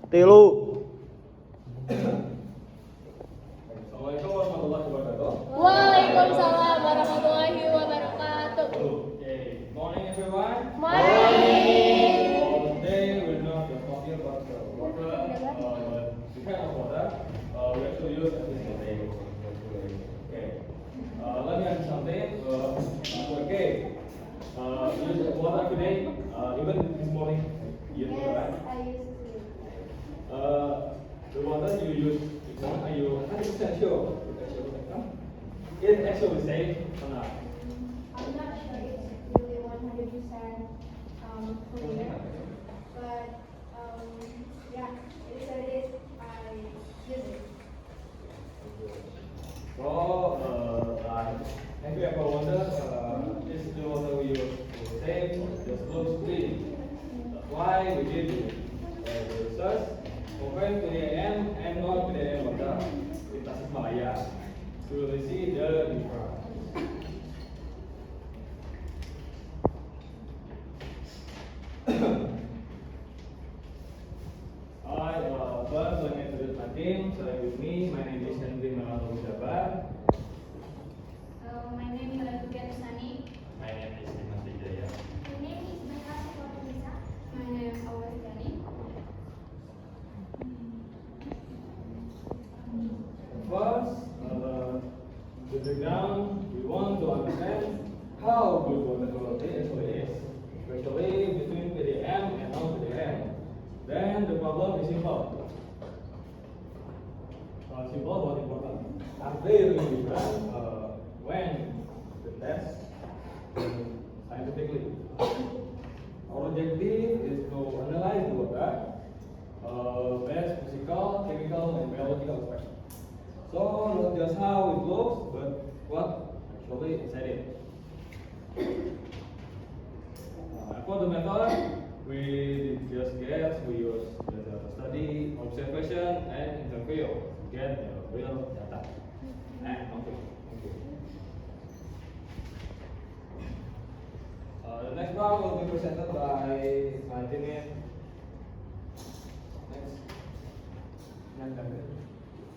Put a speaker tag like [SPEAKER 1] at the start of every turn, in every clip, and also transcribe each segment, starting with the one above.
[SPEAKER 1] Tilu.
[SPEAKER 2] Assalamualaikum warahmatullahi wabarakatuh.
[SPEAKER 3] Waalaikumsalam warahmatullahi wabarakatuh.
[SPEAKER 2] Okay, morning everyone.
[SPEAKER 3] Morning.
[SPEAKER 2] Today we're not talking about the water, the kind of water we actually use every day. Okay, let me ask you something. Okay, you use water every day, even this morning. You use water, right?
[SPEAKER 3] I used to.
[SPEAKER 2] The water you use, are you 100% sure? It actually safe or not?
[SPEAKER 3] I'm not sure it's really 100% clear, but yeah, it said it. I use it.
[SPEAKER 2] So, have you ever wondered, is the water we use safe or just looks clean? That's why we did the research comparing PDAM and non-PDAM water in Tasikmalaya to really see the difference. Alright, first let me introduce my team. So with me, my name is Henry Melano Jabar.
[SPEAKER 3] My name is Ratukan Sani.
[SPEAKER 4] My name is Dimas Wijaya.
[SPEAKER 3] My name is Natasha Fatimisa. My name is Awas Dani.
[SPEAKER 2] First, the background, we want to understand how good water quality actually is, especially between PDAM and non-PDAM. Then the problem is simple. Simple but important. Are they really different when the test scientifically? Our objective is to analyze the water based physical, chemical, and biological aspects. So not just how it looks, but what actually inside it. For the method, we just guess, we use data study, observation, and interview to get the real data. And okay, thank you. The next part will be presented by my teammate. Next.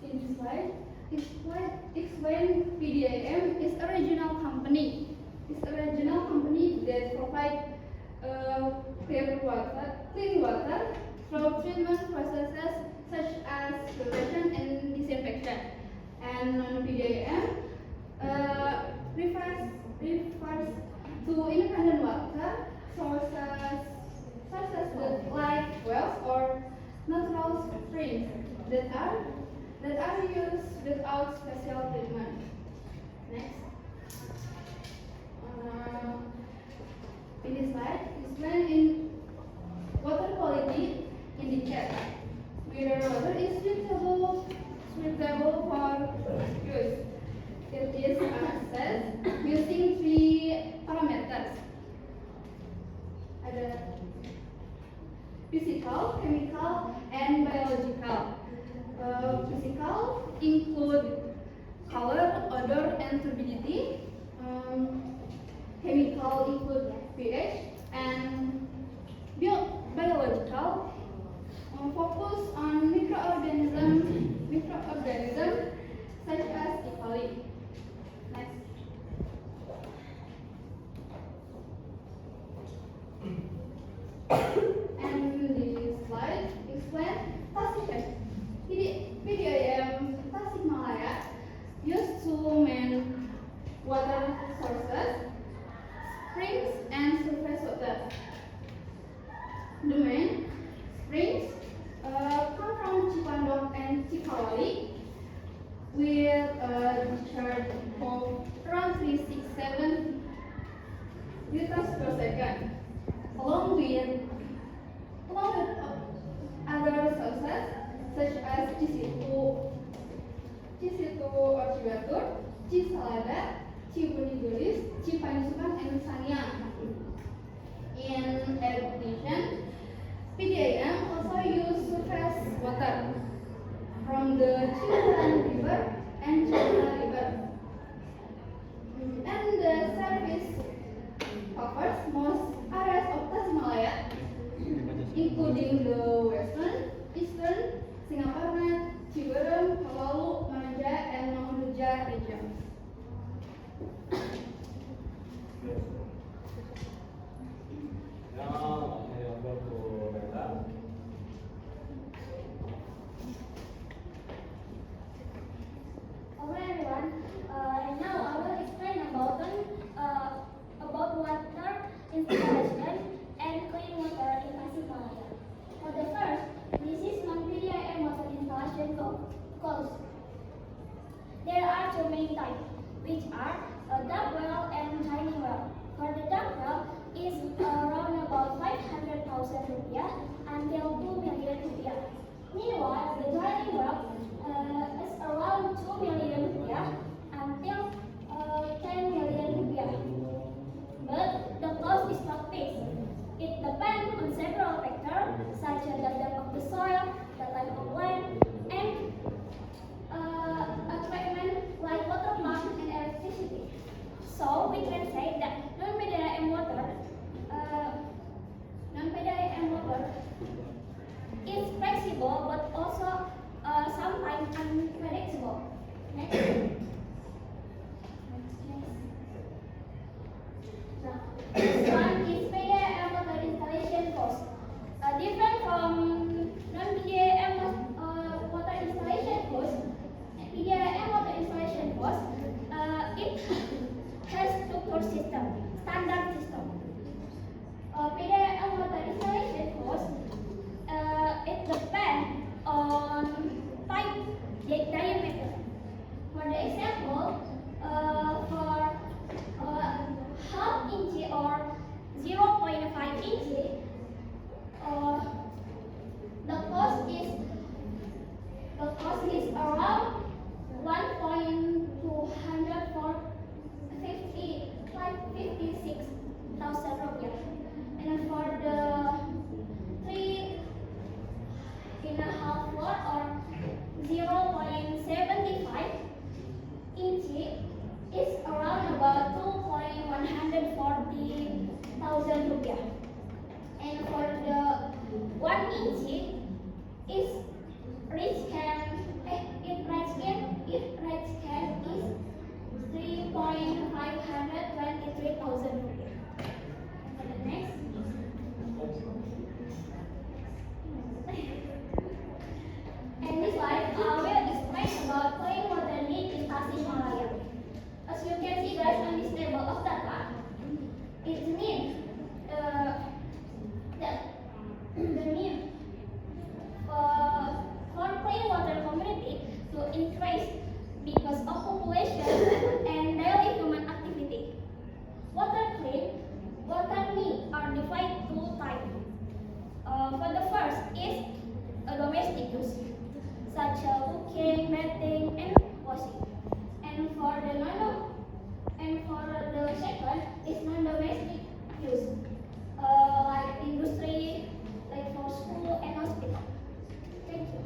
[SPEAKER 3] In this slide, explain PDAM is a regional company. It's a regional company that provides clean water through treatment processes such as filtration and disinfection. And non-PDAM refers to independent water sources like wells or natural springs that are used without special treatment. Next. In this slide, explain in water quality indicator whether water is suitable for use. It is assessed using 3 parameters. Ada physical, chemical, and biological. Physical include color, odor, and turbidity. Chemical include pH, and biological focus on microorganisms such as E. coli. Next. And this slide explain PDAM Tasikmalaya used two main water sources, springs and surface water. The main springs come from Cipandong and Cikawali with a discharge of around 367 liters per second, along with other sources such as Cisitu or Cibatur, Cisalada, Cibuni Gelis, Cipanisukan, and Sanyang. In addition, PDAM also use surface water from the Cipularang River and Cipala River. And the service covers most areas of Tasikmalaya, including the western, eastern, is flexible but also sometimes unpredictable. Next. This one is PDAM water installation cost. Different from non-PDAM water installation cost, PDAM water installation cost, it has two-core system, standard system. PDAM water installation cost, it depends on type diameter. For the example, for half inch or 0.5 inch, the cost is around 1,256,000 rupiah. And for the 3.5 foot or 0.75 inch is around about 2,140,000 rupiah. And for the 1 inch is range can is 3,523,000 rupiah. For the next. And this slide will explain about clean water need in Tasikmalaya. As you can see guys on this table of data, it means that the need for clean water community to increase because of population and daily human activity. Water need are divided two types. For the first is a domestic use, such as cooking, bathing, and washing. And for the second is non-domestic use, like industry, like for school and hospital. Thank you.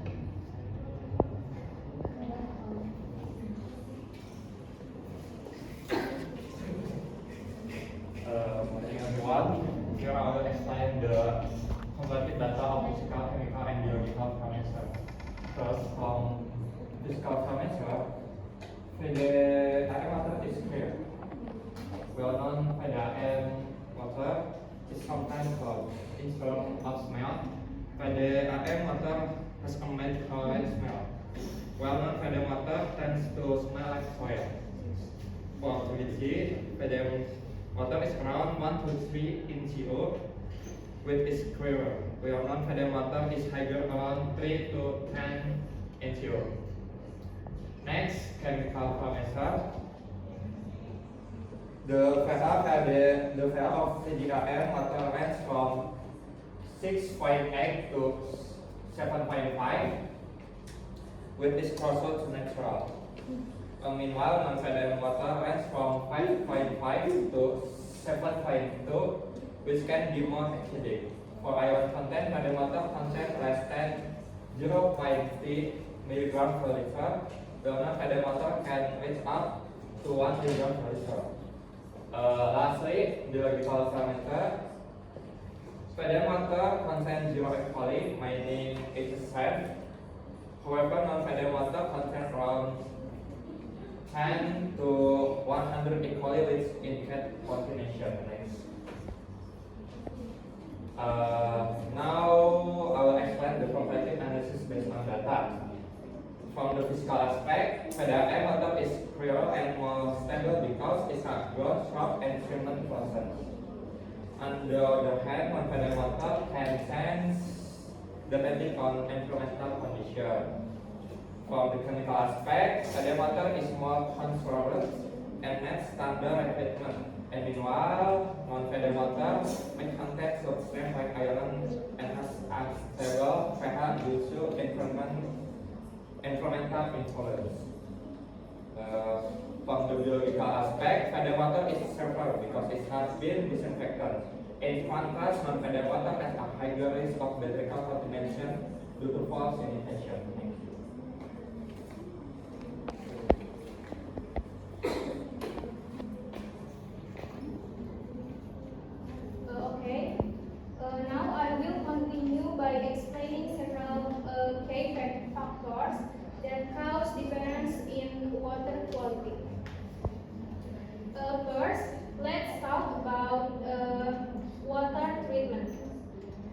[SPEAKER 4] Morning everyone. Here I will explain the comparative data of physical, chemical, and biological parameters. First, from physical parameter, PDAM water is clear. Well-known PDAM water is sometimes called in terms of smell. PDAM water has a mild chloride smell. Well-known PDAM water tends to smell like soil. For purity, PDAM water is around 1 to 3 in CO, which is clearer. Well-known PDAM water is higher, around 3 to 10 in CO. Next, chemical parameter. The pH of PDAM water range from 6.8 to 7.5, which is closer to natural. Meanwhile, non-PDAM water range from 5.5 to 7.2, which can be more acidic. For ion content, PDAM water contain less than 0.3 mg per liter. The non-PDAM water can reach up to 1 mg per liter. Lastly, biological parameter. PDAM water contains 0 E. coli, meaning it is safe. However, non-PDAM water contains around 10 to 100 E. coli, which indicate contamination. Next. Now I will explain the comparative analysis based on data. From the physical aspect, PDAM water is clearer and more stable because it has grown, sharp, and treatment process. On the other hand, non-PDAM water can change depending on environmental condition. From the chemical aspect, PDAM water is more controlled and needs standard treatment. And meanwhile, non-PDAM water may contain substances like iron and has unstable pH due to environmental influence. From the biological aspect, PDAM water is safer because it has been disinfected. In contrast, non-PDAM water has a higher risk of bacterial contamination due to false sanitation. Thank you.
[SPEAKER 3] Now I will continue by explaining several
[SPEAKER 1] that cause difference in water quality. First, let's talk about water treatment.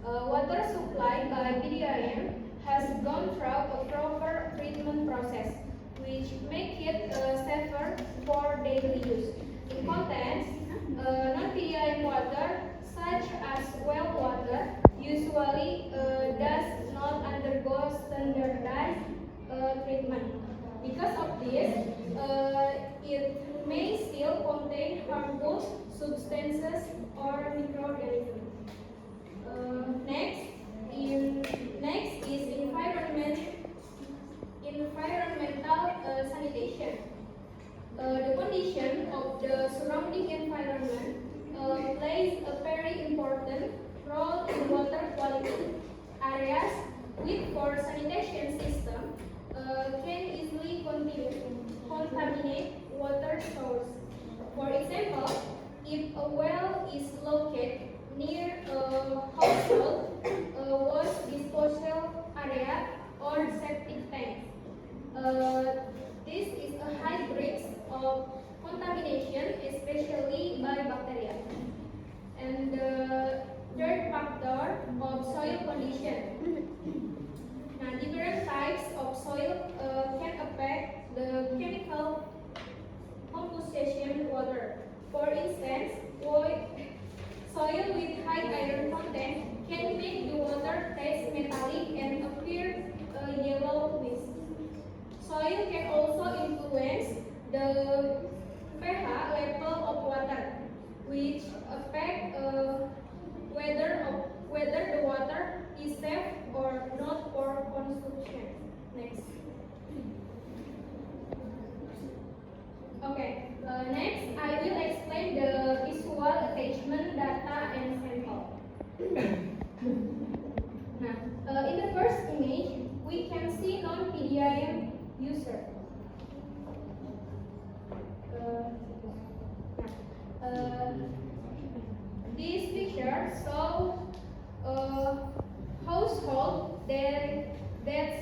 [SPEAKER 1] Water supplied by PDIM has gone through a proper treatment process, which make it safer for daily use. In contrast, non-PDIM water, such as well water, usually does not undergo standardized treatment. Because of this, it may still contain harmful substances or microorganisms. Next is environmental sanitation. The condition of the surrounding environment plays a very important role in water quality. Areas with poor sanitation system can easily contaminate water source. For example, if a well is located near a household, waste disposal area, or septic tank, this is a high risk of contamination, especially by bacteria. And the third factor of soil condition. Now, different types of soil can affect the chemical composition water. For instance, soil with high iron content can make the water taste metallic and appear yellowish. Soil can also influence the pH level of water, which affect whether the water is safe or not for consumption. Next. Okay. Next, I will explain the visual attachment data and sample. Now, in the first image, we can see non-PDIM user. This picture shows a household that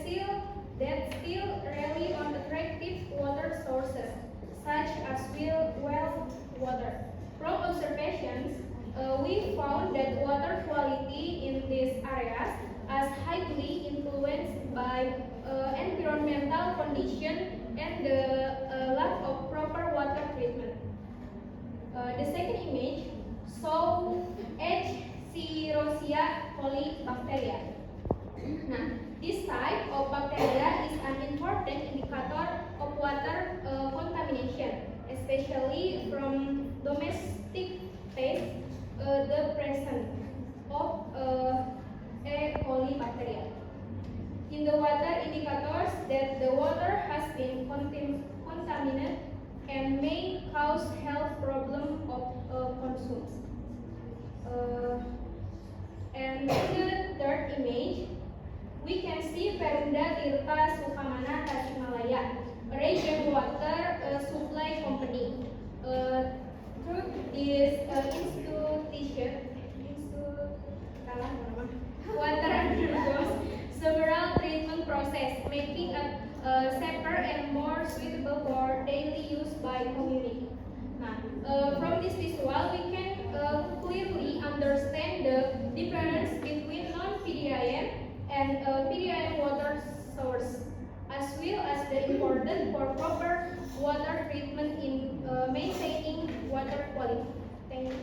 [SPEAKER 1] still rely on attractive water sources, such as well water. From observations, we found that water quality in these areas is highly influenced by environmental condition and the lack of proper water treatment. The second image shows H. Cerosia coli bacteria. Now, this type of bacteria is an important indicator of water contamination, especially from domestic pests. The presence of E. coli bacteria in the water indicators that the water has been contaminated and may cause health problems of consumers. And in the third image, we can see Perumda Tirta Sukamana Tasikmalaya, a region water supply company. Through this institution, water undergoes several treatment processes, making it safer and more suitable for daily use by community. Now, from this visual, we can clearly understand the difference between non-PDIM and PDIM water source, as well as the importance for proper water treatment in maintaining water quality. Thank you.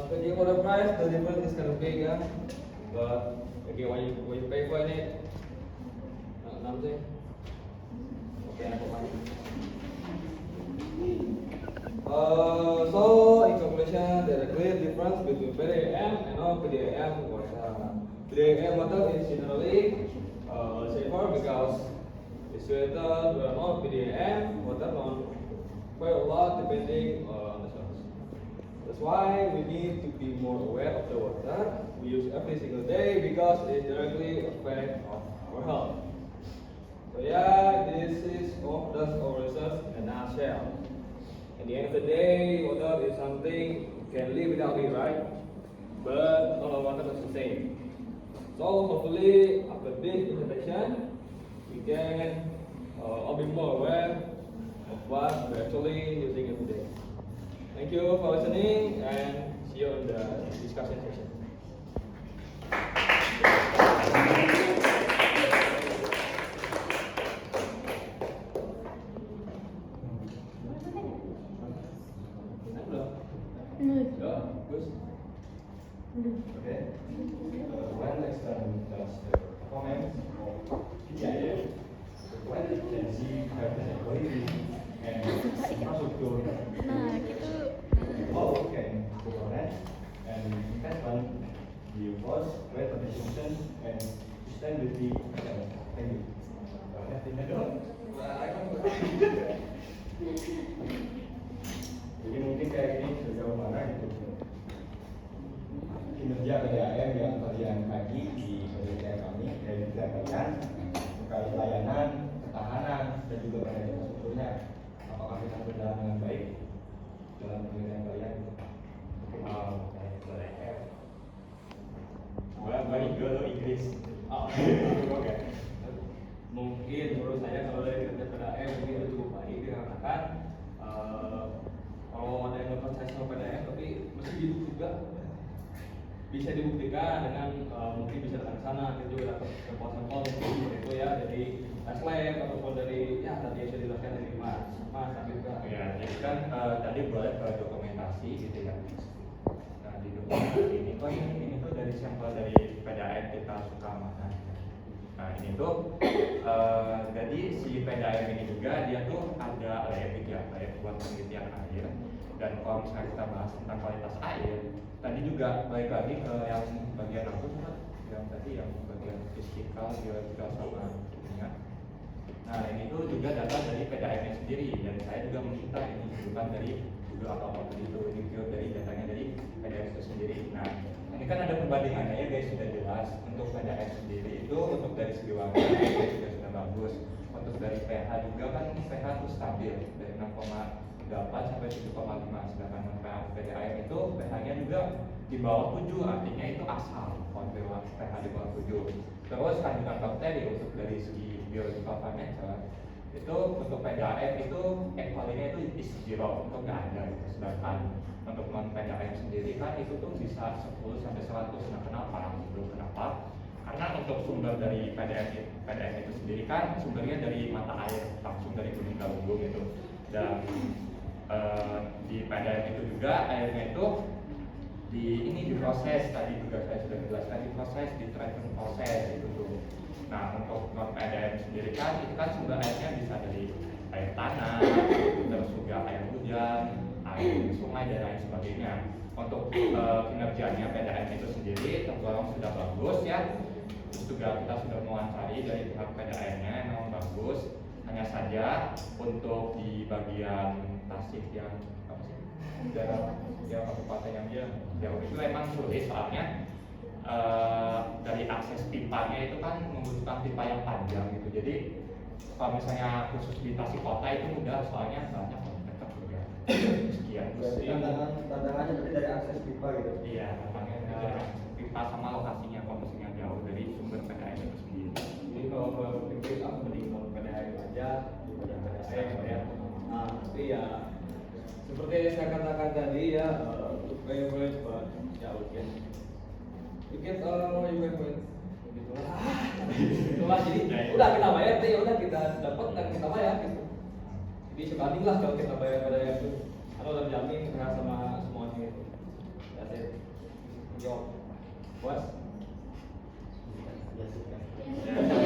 [SPEAKER 2] Speaking for the price, the difference is kind of big, yeah. But again, when you pay for it, nothing. Okay, never mind. So in conclusion, there is a clear difference between PDIM and non-PDIM water. PDIM water is generally safer because it's sweeter than non-PDIM water, non quite a lot depending on the source. That's why we need to be more aware of the water we use every single day because it directly affects our health. So yeah, this is all our research in a nutshell. At the end of the day, water is something you can live without it, right? But not all water is the same. So hopefully after this presentation, we can all be more aware of what we're actually using every day. Thank you for listening and see you in the discussion session. Yeah, Gus.
[SPEAKER 5] Okay. When next time does the comments of PDIF, when can see quality and infrastructure all can connect and investment the was great participation and sustainability. Thank you. Jadi mungkin kayak ini sejauh mana gitu kinerja PDAM yang kalian kaji di PDAM kami dan juga kalian terkait layanan, ketahanan dan juga pada infrastrukturnya apakah kita berjalan dengan baik dalam penelitian kalian gitu. Balik dulu Inggris.
[SPEAKER 2] Oke. Mungkin menurut saya kalau dari kerja PDAM mungkin itu cukup baik dikarenakan kalau ada yang berpercaya sama PDAM tapi mesti dibuktikan juga bisa dibuktikan dengan mungkin bisa datang ke sana kita juga dapat sampel-sampel seperti itu ya dari tes lab ataupun dari ya tadi yang sudah dijelaskan dari mas tapi juga
[SPEAKER 4] Ya, jadi kan tadi boleh ke dokumentasi gitu ya. Nah di dokumentasi ini kok ini tuh dari sampel dari PDAM kita suka mana. Nah ini tuh jadi si PDAM ini juga dia tuh ada lab ya, lab buat penelitian air. Dan kalau misalnya kita bahas tentang kualitas air, tadi juga balik lagi ke yang bagian aku tuh, yang tadi yang bagian fisikal, geological sama kimia. Nah ini tuh juga data dari PDAM nya sendiri dan saya juga meminta ini bukan dari Google atau apa itu dari datanya dari PDAM itu sendiri. Nah ini kan ada perbandingannya ya guys, sudah jelas untuk PDAM sendiri itu untuk dari segi warna juga sudah bagus. Untuk dari pH juga kan ini pH itu stabil dari 6,8 sampai 7,5, sedangkan PDAM itu pH-nya juga di bawah 7, artinya itu asal konfirmasi pH di bawah 7. Terus kandungan bakteri untuk dari segi biological parameter itu untuk PDAM itu equalinya itu is 0, itu nggak ada gitu. Sedangkan untuk non PDAM sendiri kan itu tuh bisa 10 sampai 100. Nah kenapa? Kenapa? Karena untuk sumber dari PDAM itu sendiri kan sumbernya dari mata air langsung dari gunung galunggung itu, dan di PDAM itu juga airnya itu diproses, tadi juga saya sudah jelaskan diproses, di treatment proses itu tuh. Nah untuk non PDAM sendiri kan itu kan sumber airnya bisa dari air tanah, terus juga air hujan, air sungai dan lain sebagainya. Untuk kinerjanya PDAM itu sendiri tergolong sudah bagus ya. Terus juga kita sudah mewawancari dari pihak PDAM-nya memang bagus. Hanya saja untuk di bagian Tasik yang apa sih? Daerah yang kabupaten yang jauh itu memang sulit soalnya dari akses pipanya itu kan membutuhkan pipa yang panjang gitu. Jadi kalau misalnya khusus di Tasik kota itu mudah soalnya banyak meter juga. Sekian.
[SPEAKER 5] Tantangannya berarti dari akses pipa gitu.
[SPEAKER 4] Iya, tantangannya dari akses pipa sama lokasinya kalau misalnya jauh dari sumber PDAM itu sendiri.
[SPEAKER 2] jadi kalau berpikir mending mau PDAM aja daripada PDAM ya. Nah tapi ya seperti yang saya katakan tadi ya untuk favorite but ya weekend begitulah jadi udah kita bayar deh, udah kita dapat dan kita bayar gitu. Jadi sebanding lah kalau kita bayar pada yang itu atau terjamin sama semuanya gitu. That's it. Yo, bos.
[SPEAKER 3] Ya.